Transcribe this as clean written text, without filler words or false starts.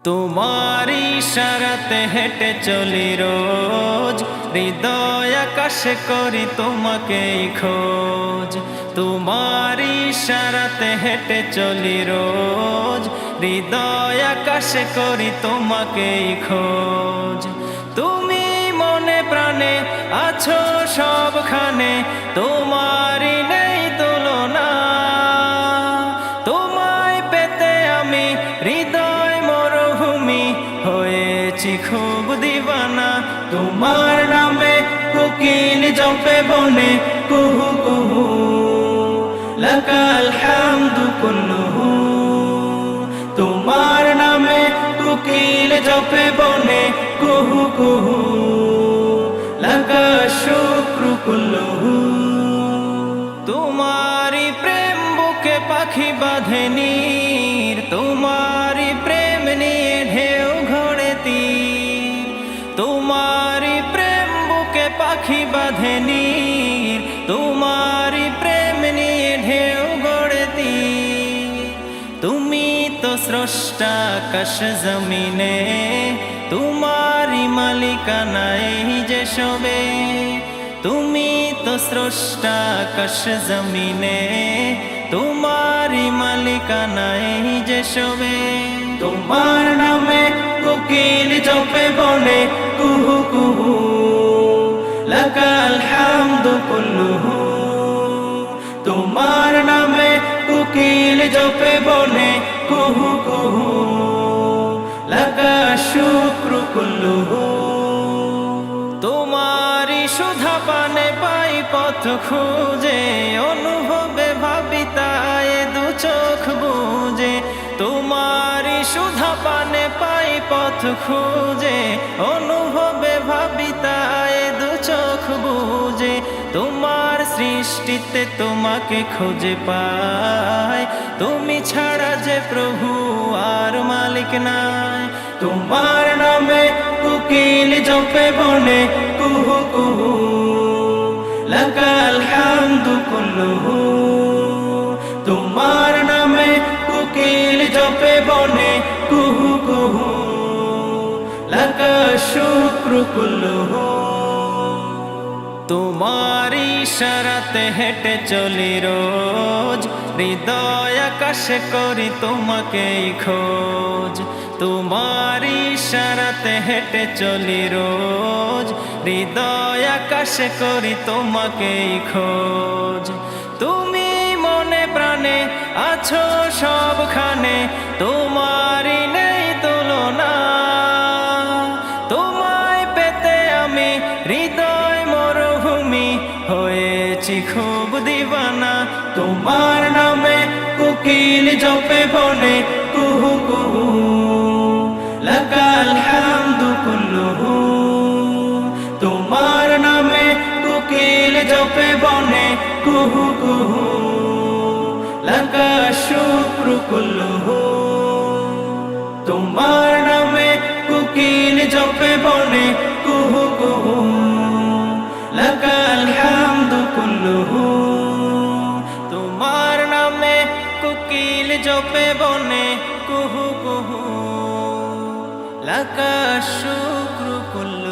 তোমার ইশারাতে হেঁটে চলি রোজ, হৃদয় আকাশে করি তোমাকে খোঁজ। তোমার ইশারাতে হেঁটে চলি রোজ, হৃদয় আকাশে করি তোমাকে খোঁজ। তুমি মনে প্রাণে আছো সবখানে, তোমারই নেই তুলনা। তোমায় পেতে আমি হৃদয় মরুভূমি হয়েছি খুব দিবানা। তোমার নামে কোকিল জপে বনে কুহু কুহু, লাকাল হামদু কুল্লুহু। তোমার নামে কোকিল জপে বনে কুহু কুহু, লাকা শুক্রু কুল্লুহু। তোমারি প্রেম বুকে পাখি বাঁধে নীর, তোমারি প্রেম নিয়ে ঢেউ ঘোড়ে তীর। তোমারি প্রেম বুকে পাখি বাঁধে নীর, তোমারি প্রেম নিয়ে ঢেউ গড়ে তীর। তুমি তো স্রষ্টা আকাশ জমিনে, তোমারি মালিকানা এই যে সবে। তুমি তো স্রষ্টা আকাশ জমিনে, তোমারি মালিকানা এই যে সবে। তোমার নামে কোকিল জপে বনে কুহু কুহু, লাকাল হামদু কুল্লুহু। তোমার নামে কোকিল জপে বনে কুহু কুহু, লাকা শুক্রু কুল্লুহু। তোমারি সুধা পানে পাই পথ খুঁজে, অনুভবে ভাবি তাই দু চোখ বুঝে। তোমারি সুধা পানে পাই পথ খুঁজে, অনুভবে ভাবি তাই দু চোখ বুঝে। তোমার সৃষ্টিতে তোমাকে খুঁজে পাই, তুমি ছাড়া যে প্রভু আর মালিক নাই। তোমার নামে কোকিল জপে বনে কুহু কুহু, লাকাল হামদু কুল্লুহু। তোমার নামে কোকিল জপে বনে কুহু কুহু, লাকা শুক্রু কুল্লুহু। তোমার ইশারাতে হেঁটে চলি রোজ, হৃদয় আকাশে করি তোমাকে খোঁজ। তোমার ইশারাতে হেঁটে চলি রোজ, হৃদয় আকাশে করি তোমাকে খোঁজ। তুমি মনে প্রাণে আছো সবখানে, তোমারই নেই তুলনা। তোমায় পেতে আমি হৃদয় মরুভূমি হয়েছি খুব দিবানা। তোমার নামে কোকিল জপে বনে কুহু কুহু, লাকাল হামদু কুল্লুহু। তোমার নামে কোকিল জপে বনে কুহু কুহু, লাকা শুক্রু কুল্লুহু। তোমার নামে কোকিল জপে বনে কুহু কুহু, লাকাল হামদু কুল্লুহু। তোমার নামে কোকিল জপে বনে কুহু কুহু, লাকা শুক্রু কুল্লুহু।